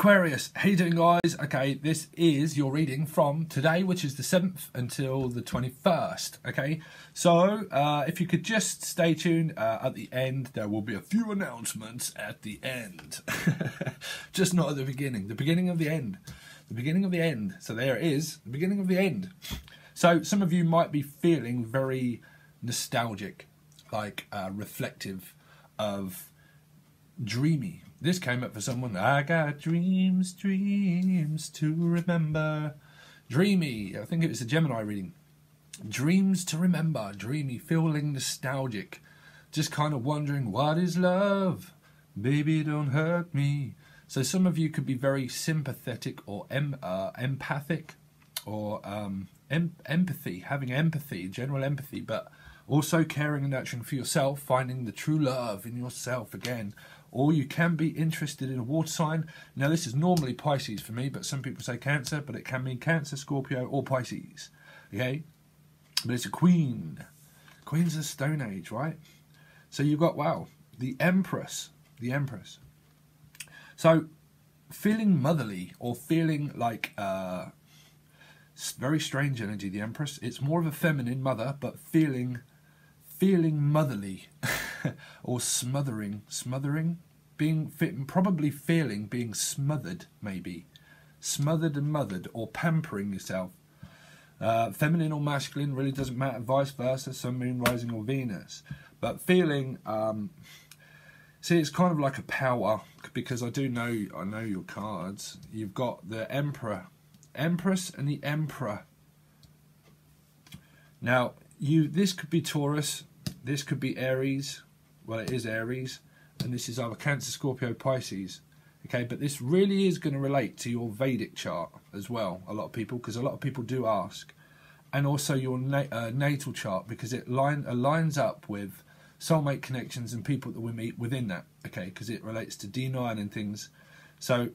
Aquarius, how you doing, guys? Okay, this is your reading from today, which is the 7th until the 21st. Okay, so if you could just stay tuned at the end, there will be a few announcements at the end. Just not at the beginning. The beginning of the end. The beginning of the end. So there it is, the beginning of the end. So some of you might be feeling very nostalgic, like reflective of dreamy. This came up for someone. I got dreams, dreams to remember. Dreamy. I think it was a Gemini reading. Dreams to remember. Dreamy. Feeling nostalgic. Just kind of wondering, what is love? Baby, don't hurt me. So some of you could be very sympathetic or empathic or empathy. Having empathy, general empathy, but also caring and nurturing for yourself. Finding the true love in yourself again. Or you can be interested in a water sign. Now, this is normally Pisces for me, but some people say Cancer, but it can mean Cancer, Scorpio, or Pisces. Okay? But it's a Queen. Queen's of the Stone Age, right? So you've got, wow, the Empress. The Empress. So, feeling motherly, or feeling like very strange energy, the Empress. It's more of a feminine mother, but feeling motherly. Or smothering, probably feeling being smothered, maybe smothered and mothered, or pampering yourself. Feminine or masculine really doesn't matter, vice versa, Sun, Moon, Rising, or Venus. But feeling, see, it's kind of like a power, because I know your cards. You've got the Emperor, Empress, and the Emperor. Now, this could be Taurus, this could be Aries. Well, it is Aries, and this is either Cancer, Scorpio, Pisces. Okay, but this really is going to relate to your Vedic chart as well, a lot of people, because a lot of people do ask. And also your natal chart, because it lines up with soulmate connections and people that we meet within that, okay, because it relates to D9 and things. So,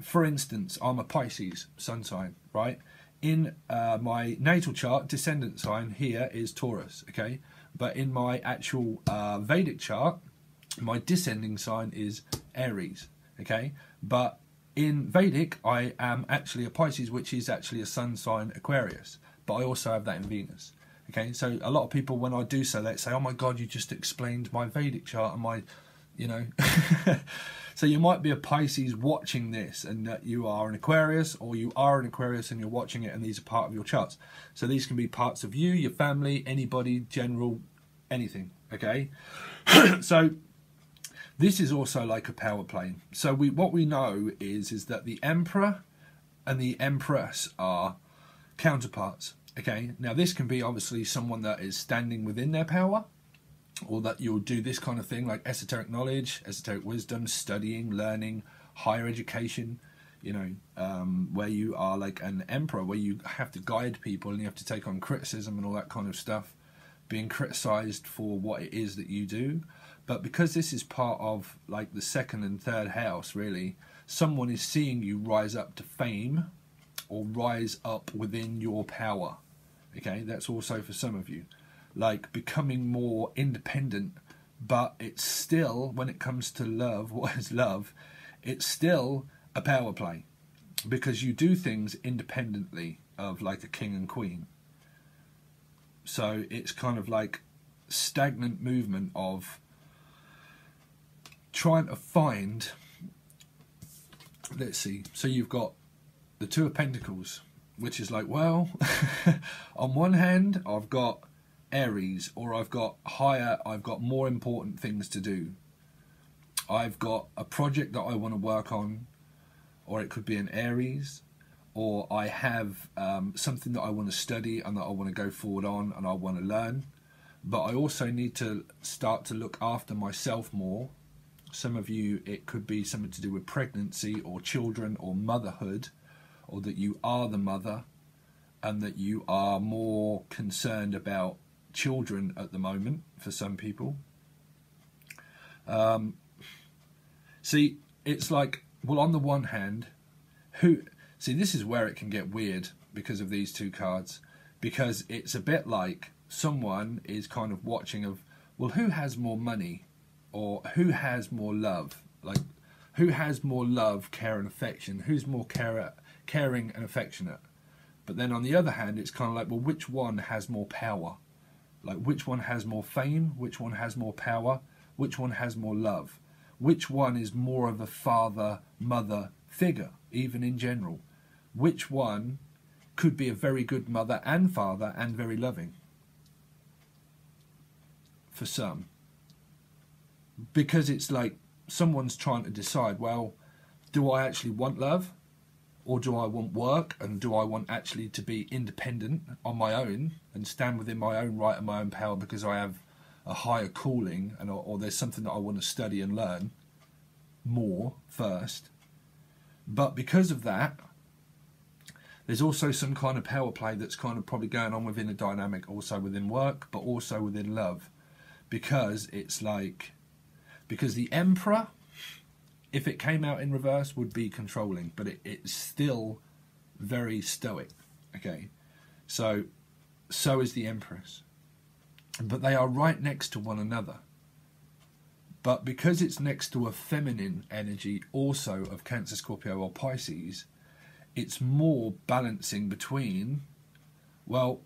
for instance, I'm a Pisces sun sign, right? In my natal chart, descendant sign here is Taurus, okay? But in my actual Vedic chart, my descending sign is Aries, okay? But in Vedic, I am actually a Pisces, which is actually a sun sign Aquarius. But I also have that in Venus, okay? So a lot of people, when I do so, they say, oh my God, you just explained my Vedic chart and my, you know. So you might be a Pisces watching this, and that you are an Aquarius, or you are an Aquarius and you're watching it, and these are part of your charts. So these can be parts of you, your family, anybody, general, anything, okay? So this is also like a power play. So what we know is that the Emperor and the Empress are counterparts, okay? Now this can be obviously someone that is standing within their power, or that you'll do this kind of thing like esoteric knowledge, esoteric wisdom, studying, learning, higher education, you know, where you are like an emperor, where you have to guide people and you have to take on criticism and all that kind of stuff, being criticized for what it is that you do. But because this is part of like the second and third house, really, someone is seeing you rise up to fame or rise up within your power. Okay, that's also for some of you. Like becoming more independent, but it's still, when it comes to love, what is love? It's still a power play, because you do things independently of like a king and queen. So it's kind of like stagnant movement of trying to find, let's see, so you've got the Two of Pentacles, which is like, well, on one hand, I've got Aries, or I've got more important things to do. I've got a project that I want to work on, or it could be an Aries, or I have something that I want to study and that I want to go forward on and I want to learn. But I also need to start to look after myself more. Some of you, it could be something to do with pregnancy or children or motherhood, or that you are the mother and that you are more concerned about children at the moment for some people. See, it's like, well, on the one hand, this is where it can get weird because of these two cards, because it's a bit like someone is kind of watching of, well, who has more money or who has more love? Like who has more love, care and affection, who's more caring and affectionate. But then on the other hand, it's kind of like, well, which one has more power? Like, which one has more fame? Which one has more power? Which one has more love? Which one is more of a father, mother figure, even in general? Which one could be a very good mother and father and very loving? For some. Because it's like someone's trying to decide, well, do I actually want love? Or do I want work, and do I want actually to be independent on my own and stand within my own right and my own power because I have a higher calling, and or there's something that I want to study and learn more first. But because of that, there's also some kind of power play that's kind of probably going on within a dynamic, also within work, but also within love. Because it's like, because the Emperor, if it came out in reverse, would be controlling, but it's still very stoic, okay? So is the Empress. But they are right next to one another. But because it's next to a feminine energy also of Cancer, Scorpio or Pisces, it's more balancing between, well,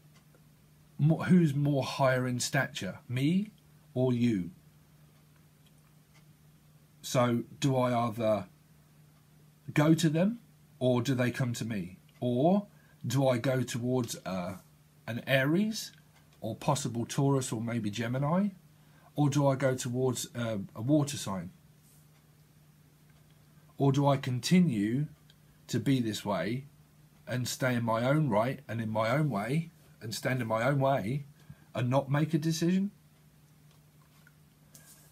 who's more higher in stature, me or you? So do I either go to them, or do they come to me? Or do I go towards an Aries, or possible Taurus, or maybe Gemini? Or do I go towards a water sign? Or do I continue to be this way and stay in my own right and in my own way and stand in my own way and not make a decision?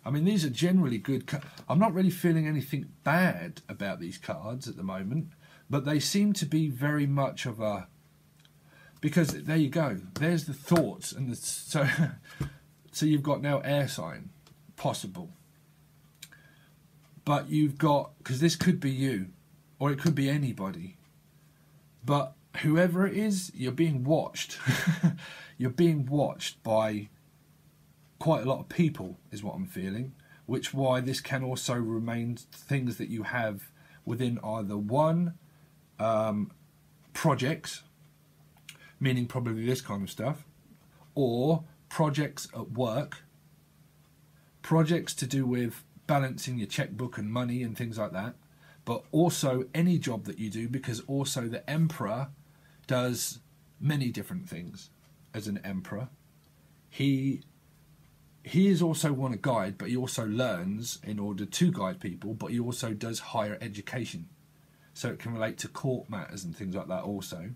I mean, these are generally good. I'm not really feeling anything bad about these cards at the moment, but they seem to be very much of a... Because there you go. There's the thoughts. And so you've got now air sign, possible. But you've got... Because this could be you, or it could be anybody. But whoever it is, you're being watched. You're being watched by quite a lot of people, is what I'm feeling, which why this can also remain things that you have within either one, projects, meaning probably this kind of stuff, or projects at work, projects to do with balancing your checkbook and money and things like that, but also any job that you do, because also the Emperor does many different things as an Emperor. He is also one to guide, but he also learns in order to guide people, but he also does higher education. So it can relate to court matters and things like that also.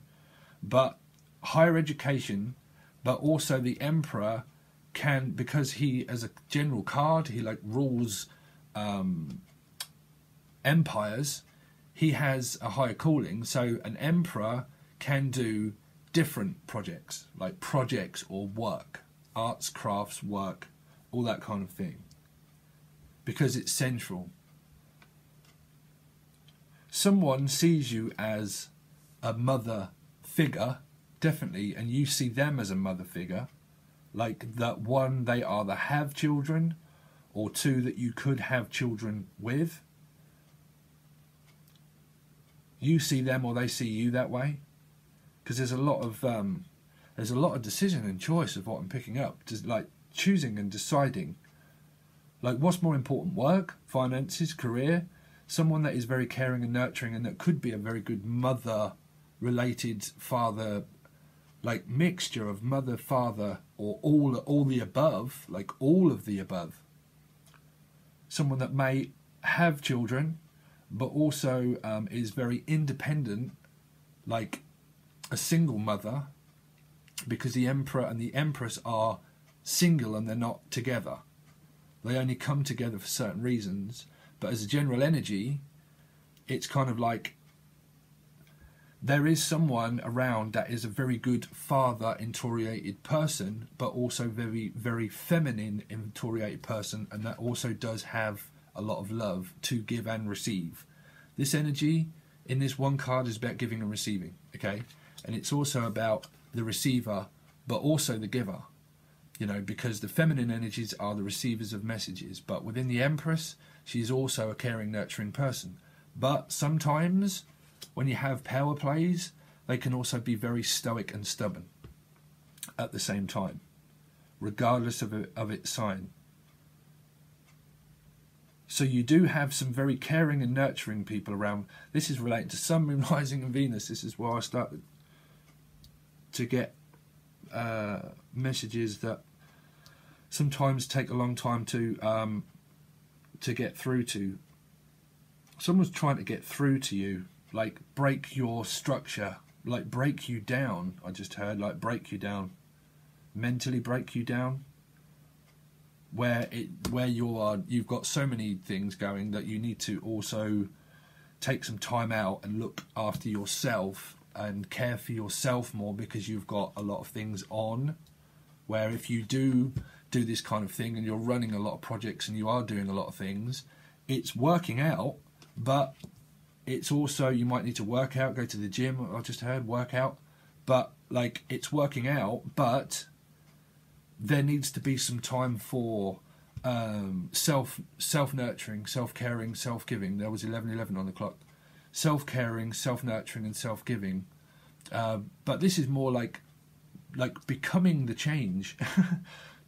But higher education, but also the Emperor can, because he, as a general card, he like rules empires, he has a higher calling. So an Emperor can do different projects, like projects or work, arts, crafts, work, all that kind of thing, because it's central. Someone sees you as a mother figure, definitely, and you see them as a mother figure, like that one, they either have children, or two, that you could have children with. You see them or they see you that way, because there's a lot of decision and choice of what I'm picking up, just like choosing and deciding, like what's more important, work, finances, career, someone that is very caring and nurturing and that could be a very good mother related father, like mixture of mother, father, or all the above, like all of the above. Someone that may have children but also is very independent, like a single mother, because the Emperor and the Empress are single and they're not together. They only come together for certain reasons. But as a general energy, it's kind of like there is someone around that is a very good father-intoriated person, but also very, very feminine-intoriated person, and that also does have a lot of love to give and receive. This energy in this one card is about giving and receiving, okay? And it's also about the receiver, but also the giver. you know, because the feminine energies are the receivers of messages. But within the Empress, she's also a caring, nurturing person. But sometimes when you have power plays, they can also be very stoic and stubborn at the same time, regardless of its sign. So you do have some very caring and nurturing people around. This is related to Sun, Moon, Rising and Venus. This is where I started to get messages that sometimes take a long time to get through to. Someone's trying to get through to you, like break your structure, like break you down. I just heard, like break you down, mentally break you down. Where you've got so many things going that you need to also take some time out and look after yourself and care for yourself more, because you've got a lot of things on. Where if you do this kind of thing and you're running a lot of projects and you are doing a lot of things, it's working out, but it's also, you might need to work out, go to the gym, I just heard, work out, but like it's working out, but there needs to be some time for self-nurturing, self-caring, self-giving. There was 11:11 on the clock. Self-caring, self-nurturing and self-giving. But this is more like becoming the change.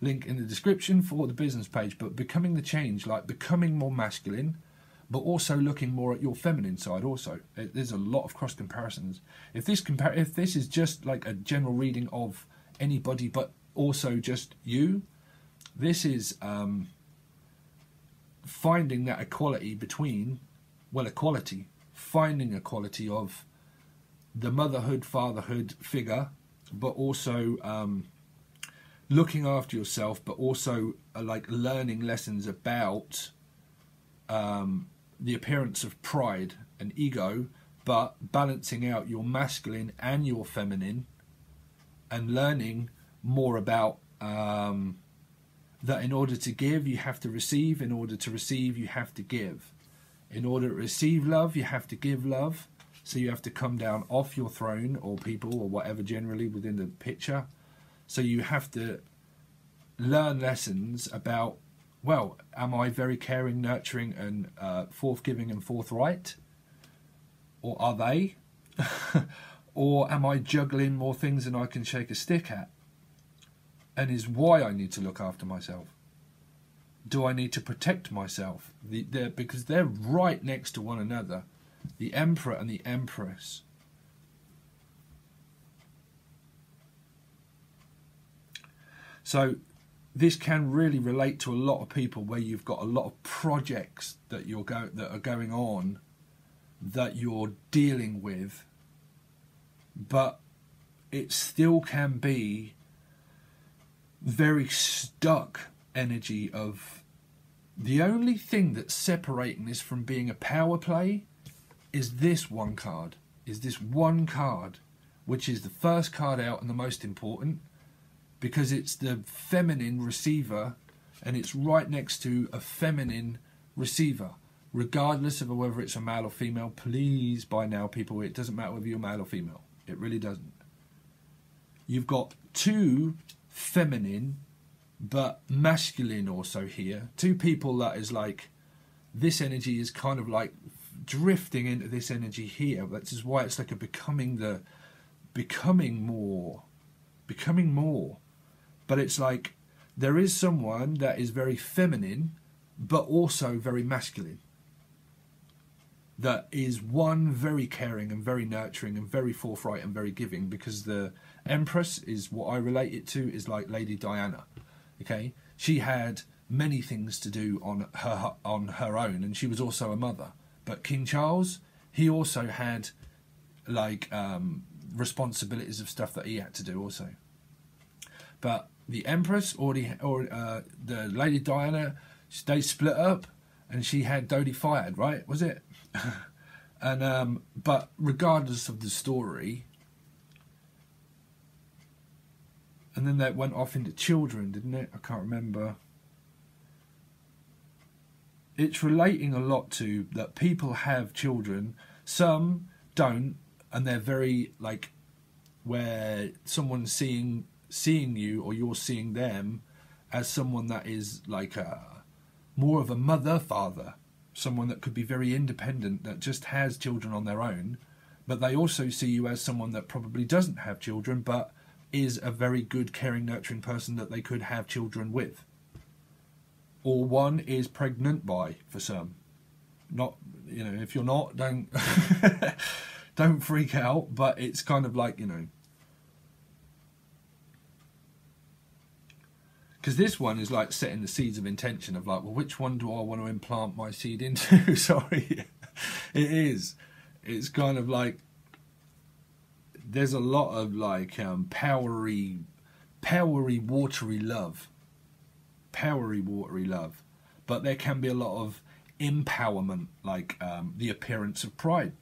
Link in the description for the business page. But becoming the change, like becoming more masculine, but also looking more at your feminine side also. There's a lot of cross comparisons. If this is just like a general reading of anybody, but also just you, this is finding that equality between, finding equality of the motherhood, fatherhood figure, but also looking after yourself, but also like learning lessons about the appearance of pride and ego, but balancing out your masculine and your feminine, and learning more about that in order to give, you have to receive. In order to receive, you have to give. In order to receive love, you have to give love. So you have to come down off your throne, or people, or whatever generally within the picture. So you have to learn lessons about, well, am I very caring, nurturing and forthgiving and forthright? Or are they? Or am I juggling more things than I can shake a stick at? And is why I need to look after myself. Do I need to protect myself? Because they're right next to one another. The Emperor and the Empress. So this can really relate to a lot of people where you've got a lot of projects that that are going on, that you're dealing with, but it still can be very stuck energy of the only thing that's separating this from being a power play is this one card, which is the first card out and the most important, because it's the feminine receiver and it's right next to a feminine receiver, regardless of whether it's a male or female. Please, by now, people, it doesn't matter whether you're male or female. It really doesn't. You've got two feminine but masculine also here. Two people that is like, this energy is kind of like drifting into this energy here. That's just why it's like a becoming more. But it's like there is someone that is very feminine but also very masculine. That is one very caring and very nurturing and very forthright and very giving, because the Empress is what I relate it to, is like Lady Diana. Okay, she had many things to do on her own, and she was also a mother. But King Charles, he also had like responsibilities of stuff that he had to do also. But the Empress or the Lady Diana, they split up, and she had Dodie fired, right? Was it? And but regardless of the story, and then that went off into children, didn't it? I can't remember. It's relating a lot to that people have children, some don't, and they're very like, where someone's seeing seeing you, or you're seeing them as someone that is like more of a mother, father, someone that could be very independent, that just has children on their own, but they also see you as someone that probably doesn't have children, but is a very good, caring, nurturing person that they could have children with. Or one is pregnant by, for some. Not, you know, if you're not, don't don't freak out, but it's kind of like, you know, because this one is like setting the seeds of intention of like, well, which one do I want to implant my seed into? Sorry, it is. It's kind of like there's a lot of like powery, watery love, but there can be a lot of empowerment, like the appearance of pride.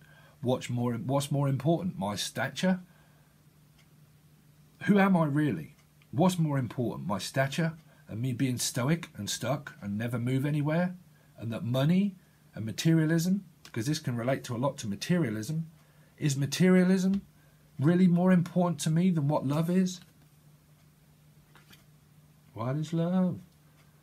What's more important, my stature? Who am I really? What's more important, my stature and me being stoic and stuck and never move anywhere? And that money and materialism, because this can relate to a lot to materialism, is materialism really more important to me than what love is? What is love?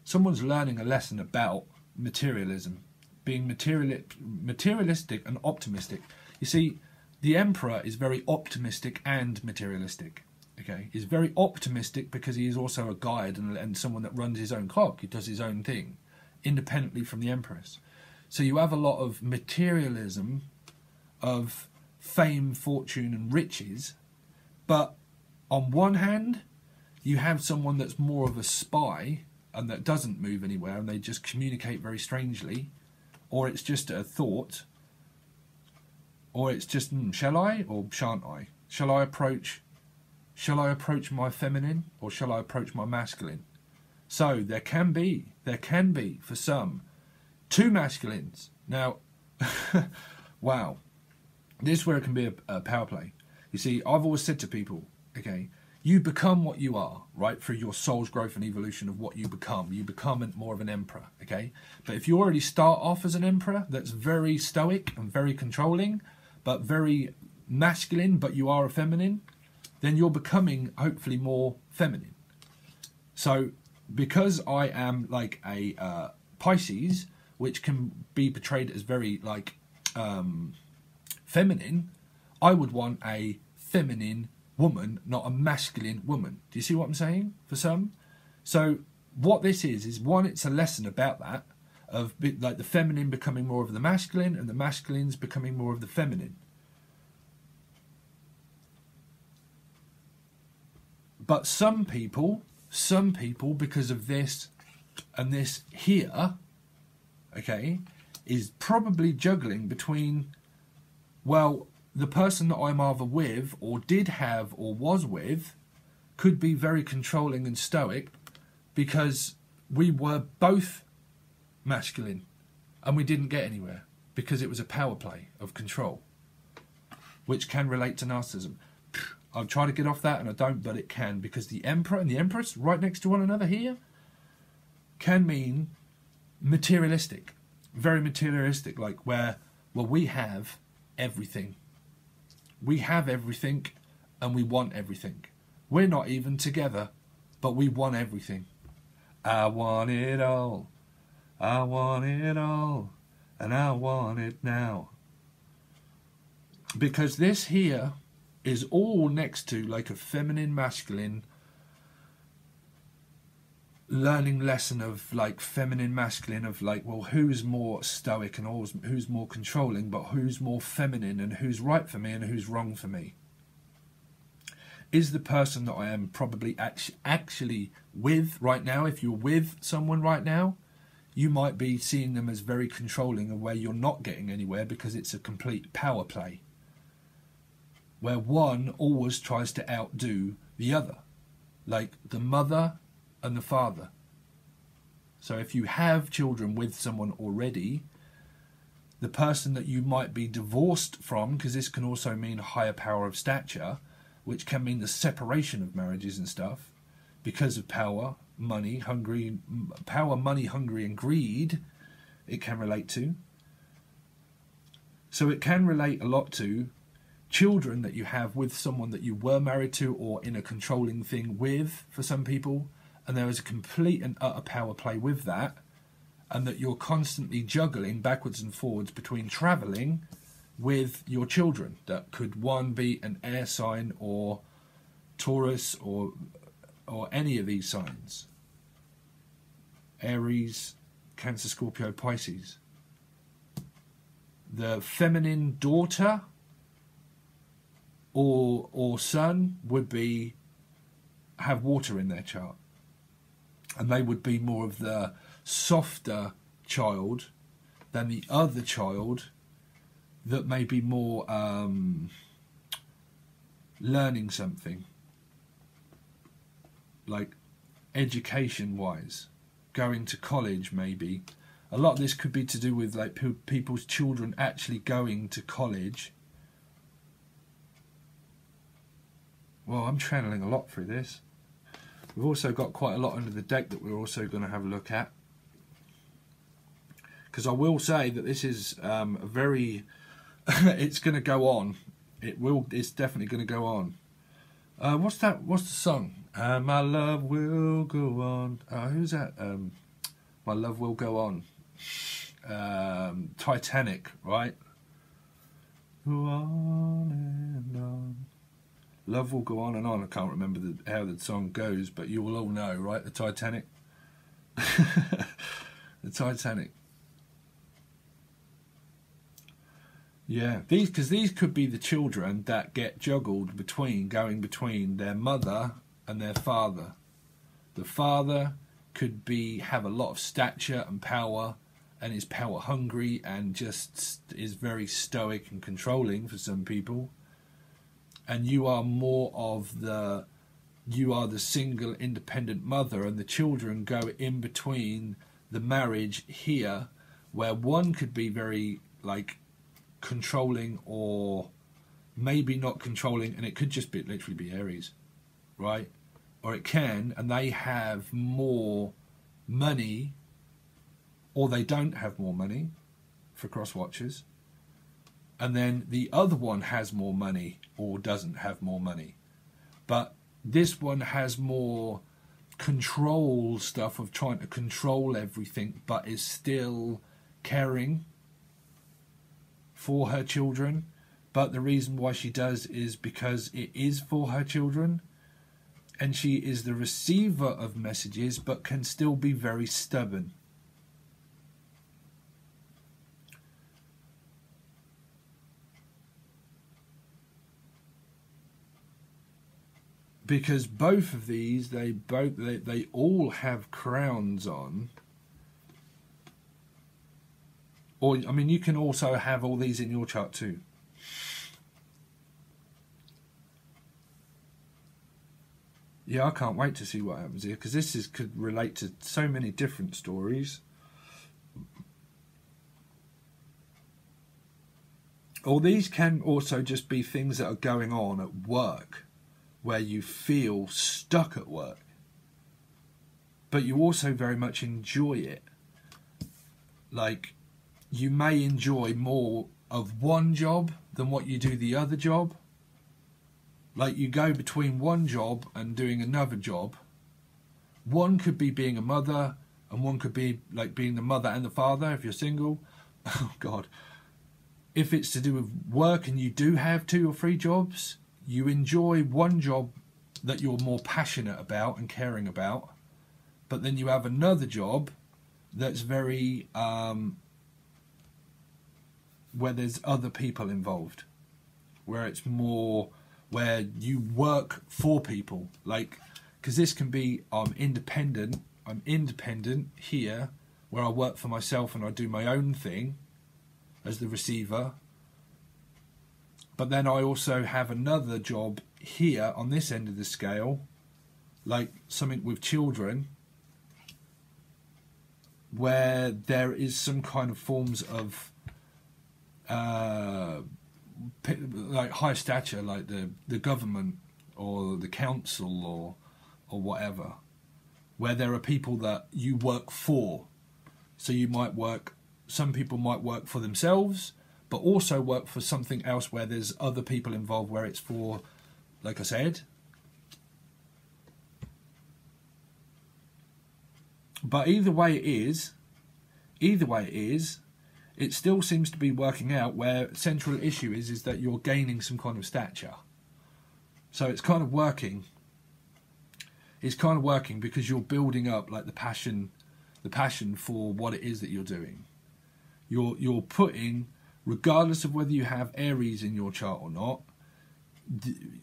Someone's learning a lesson about materialism, being materialistic and optimistic. You see, the emperor is very optimistic and materialistic. Okay, he's very optimistic because he is also a guide and someone that runs his own clock. He does his own thing, independently from the empress. So you have a lot of materialism, of fame, fortune and riches, but on one hand, you have someone that's more of a spy and that doesn't move anywhere and they just communicate very strangely, or it's just a thought, or it's just, shall I or shan't I? Shall I approach my feminine or shall I approach my masculine? So there can be, for some, two masculines. Now, wow, this is where it can be a power play. You see, I've always said to people, okay, you become what you are, right, through your soul's growth and evolution of what you become. You become more of an emperor, okay? But if you already start off as an emperor that's very stoic and very controlling, but very masculine, but you are a feminine, then you're becoming hopefully more feminine. So because I am like a Pisces, which can be portrayed as very like feminine, I would want a feminine woman, not a masculine woman. Do you see what I'm saying? For some. So what this is one, it's a lesson about that, of like the feminine becoming more of the masculine and the masculines becoming more of the feminine. But some people, because of this and this here, okay, is probably juggling between, well, the person that I'm either with or did have or was with could be very controlling and stoic because we were both masculine and we didn't get anywhere because it was a power play of control, which can relate to narcissism. I've tried to get off that and I don't, but it can, because the emperor and the empress right next to one another here can mean materialistic, very materialistic, like where, well, we have everything. We have everything and we want everything. We're not even together, but we want everything. I want it all. I want it all. And I want it now. Because this here is all next to like a feminine, masculine learning lesson of like feminine, masculine, of like, well, who's more stoic and who's more controlling, but who's more feminine and who's right for me and who's wrong for me. Is the person that I am probably actually with right now, if you're with someone right now, you might be seeing them as very controlling and where you're not getting anywhere because it's a complete power play, where one always tries to outdo the other, like the mother and the father. So if you have children with someone already, the person that you might be divorced from, because this can also mean higher power of stature, which can mean the separation of marriages and stuff, because of power, money, hungry, power, money, hungry, and greed, it can relate to. So it can relate a lot to children that you have with someone that you were married to or in a controlling thing with for some people, and there is a complete and utter power play with that, and that you're constantly juggling backwards and forwards between travelling with your children. That could one be an air sign or Taurus or any of these signs. Aries, Cancer, Scorpio, Pisces. The feminine daughter or son would be have water in their chart, and they would be more of the softer child than the other child that may be more learning something, like education wise, going to college maybe. A lot of this could be to do with like people's children actually going to college. Well, I'm channeling a lot through this. We've also got quite a lot under the deck that we're also going to have a look at. Because I will say that this is a very... it's going to go on. It's definitely going to go on. What's that? What's the song? My love will go on. Who's that? My love will go on. Titanic, right? Go on and on. Love will go on and on. I can't remember how the song goes, but you will all know, right? The Titanic. The Titanic. Yeah, because these could be the children that get juggled going between their mother and their father. The father could have a lot of stature and power, and is power hungry and just is very stoic and controlling for some people. And you are more of you are the single independent mother, and the children go in between the marriage here, where one could be very like controlling or maybe not controlling, and it could just literally be Aries, right? Or it can, and they have more money, or they don't have more money for cross watchers. And then the other one has more money or doesn't have more money. But this one has more control stuff of trying to control everything, but is still caring for her children. But the reason why she does is because it is for her children. And she is the receiver of messages, but can still be very stubborn. Because both of these, they all have crowns on. Or, I mean, you can also have all these in your chart too. Yeah, I can't wait to see what happens here, because this could relate to so many different stories. Or these can also just be things that are going on at work, where you feel stuck at work, but you also very much enjoy it. Like, you may enjoy more of one job than what you do the other job. Like, you go between one job and doing another job. One could be being a mother, and one could be like being the mother and the father if you're single. Oh God. If it's to do with work and you do have 2 or 3 jobs, you enjoy one job that you're more passionate about and caring about, but then you have another job that's very where there's other people involved, where it's more where you work for people. Like, because this can be I'm independent here, where I work for myself and I do my own thing as the receiver. But then I also have another job here on this end of the scale, like something with children, where there is some kind of forms of like high stature, like the government or the council or whatever, where there are people that you work for. So you might work, some people might work for themselves, but also work for something else where there's other people involved, where it's for, like I said. But either way it is, it still seems to be working out where central issue is that you're gaining some kind of stature. So it's kind of working. It's kind of working because you're building up like the passion for what it is that you're doing. You're putting, regardless of whether you have Aries in your chart or not.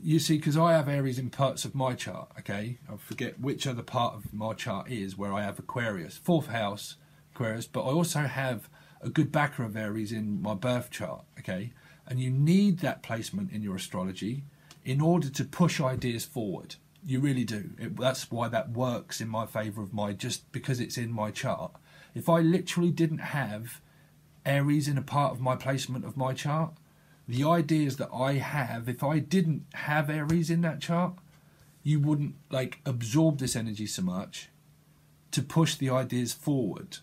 You see, because I have Aries in parts of my chart, okay? I forget which other part of my chart is where I have Aquarius, 4th house Aquarius, but I also have a good backer of Aries in my birth chart, okay? And you need that placement in your astrology in order to push ideas forward. You really do. That's why that works in my favour of just because it's in my chart. If I literally didn't have Aries in a part of my placement of my chart, the ideas that I have, if I didn't have Aries in that chart, you wouldn't like absorb this energy so much to push the ideas forward.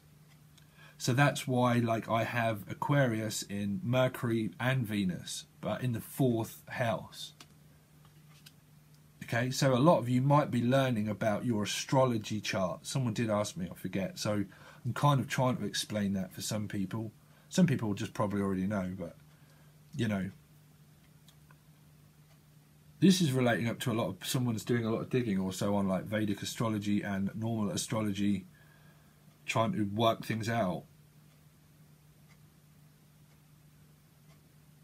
So that's why like I have Aquarius in Mercury and Venus, but in the 4th house. Okay, so a lot of you might be learning about your astrology chart. Someone did ask me, I forget. So I'm kind of trying to explain that for some people. Some people will just probably already know, but you know, this is relating up to a lot of someone's doing a lot of digging also on like Vedic astrology and normal astrology, trying to work things out.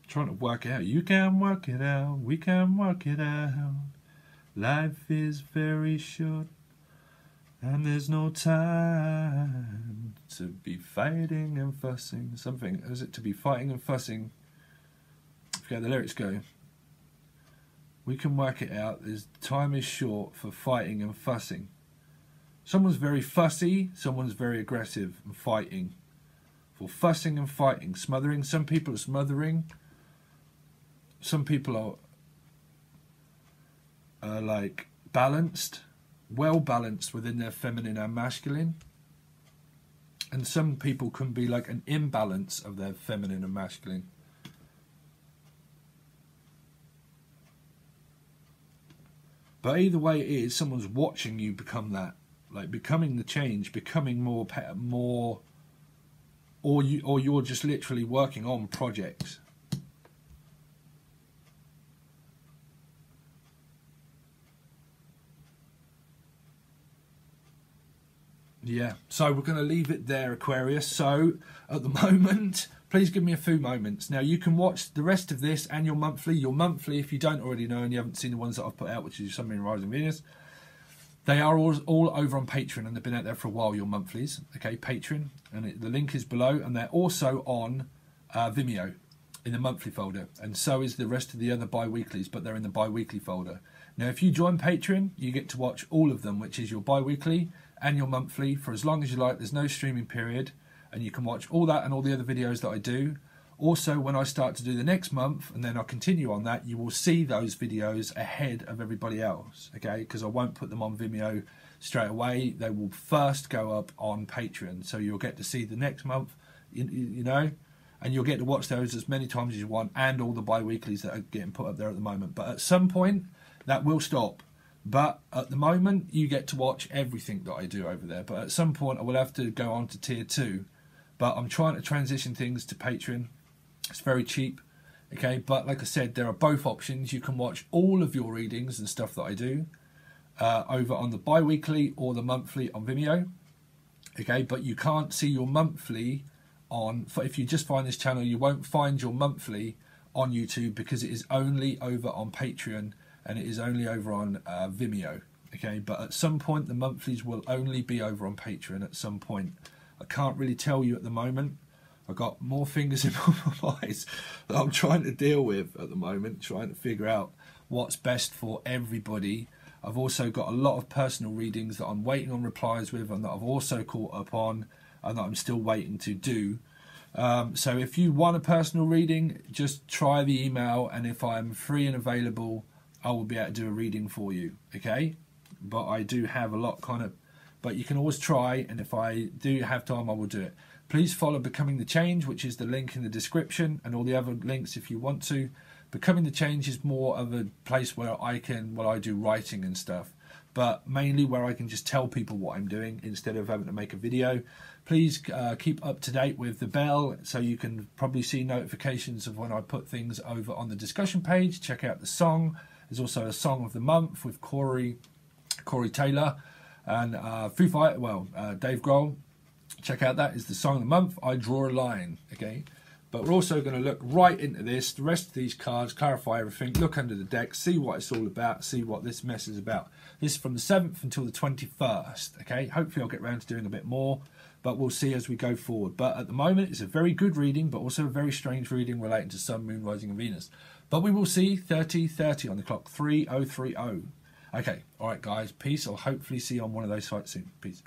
Trying to work it out. You can work it out. We can work it out. Life is very short, and there's no time to be fighting and fussing. Something, is it to be fighting and fussing? I forget the lyrics go. We can work it out. There's time is short for fighting and fussing. Someone's very fussy, someone's very aggressive and fighting. For fussing and fighting, smothering. Some people are smothering. Some people are like balanced, well balanced within their feminine and masculine. And some people can be like an imbalance of their feminine and masculine. But either way it is, someone's watching you become that, like becoming the change, becoming more, or you're just literally working on projects. Yeah, so we're going to leave it there, Aquarius. So at the moment, please give me a few moments. Now you can watch the rest of this and your monthly. Your monthly, if you don't already know and you haven't seen the ones that I've put out, which is Sun, Moon, Rising, Venus, they are all over on Patreon and they've been out there for a while, your monthlies. Okay, Patreon, and the link is below, and they're also on Vimeo in the monthly folder, and so is the rest of the other bi-weeklies, but they're in the bi-weekly folder. Now if you join Patreon, you get to watch all of them, which is your bi-weekly and your monthly for as long as you like. There's no streaming period, and you can watch all that and all the other videos that I do. Also, when I start to do the next month and then I continue on that, you will see those videos ahead of everybody else, okay? Because I won't put them on Vimeo straight away. They will first go up on Patreon, so you'll get to see the next month, you know, and you'll get to watch those as many times as you want, and all the bi-weeklies that are getting put up there at the moment. But at some point that will stop. But at the moment you get to watch everything that I do over there. But at some point I will have to go on to tier 2. But I'm trying to transition things to Patreon. It's very cheap, okay? But like I said, there are both options. You can watch all of your readings and stuff that I do over on the bi-weekly or the monthly on Vimeo, okay? But you can't see your monthly on, if you just find this channel, you won't find your monthly on YouTube because it is only over on Patreon and it is only over on Vimeo, okay? But at some point the monthlies will only be over on Patreon at some point. I can't really tell you at the moment. I've got more fingers in my eyes that I'm trying to deal with at the moment, trying to figure out what's best for everybody. I've also got a lot of personal readings that I'm waiting on replies with, and that I've also caught up on, and that I'm still waiting to do. So if you want a personal reading, just try the email, and if I'm free and available, I will be able to do a reading for you, okay? But I do have a lot but you can always try, and if I do have time, I will do it. Please follow Becoming the Change, which is the link in the description, and all the other links if you want to. Becoming the Change is more of a place where I do writing and stuff, but mainly where I can just tell people what I'm doing instead of having to make a video. Please keep up to date with the bell so you can probably see notifications of when I put things over on the discussion page. Check out the song. There's also a song of the month with Corey Taylor and Dave Grohl. Check out that. Is the song of the month. I Draw a Line. Okay, but we're also going to look right into this, the rest of these cards, clarify everything, look under the deck, see what it's all about, see what this mess is about. This is from the 7th until the 21st. Okay, hopefully I'll get around to doing a bit more, but we'll see as we go forward. But at the moment, it's a very good reading, but also a very strange reading relating to Sun, Moon, Rising, and Venus. But we will see 30:30 on the clock, 3030. Okay, all right, guys, peace. I'll hopefully see you on one of those sites soon. Peace.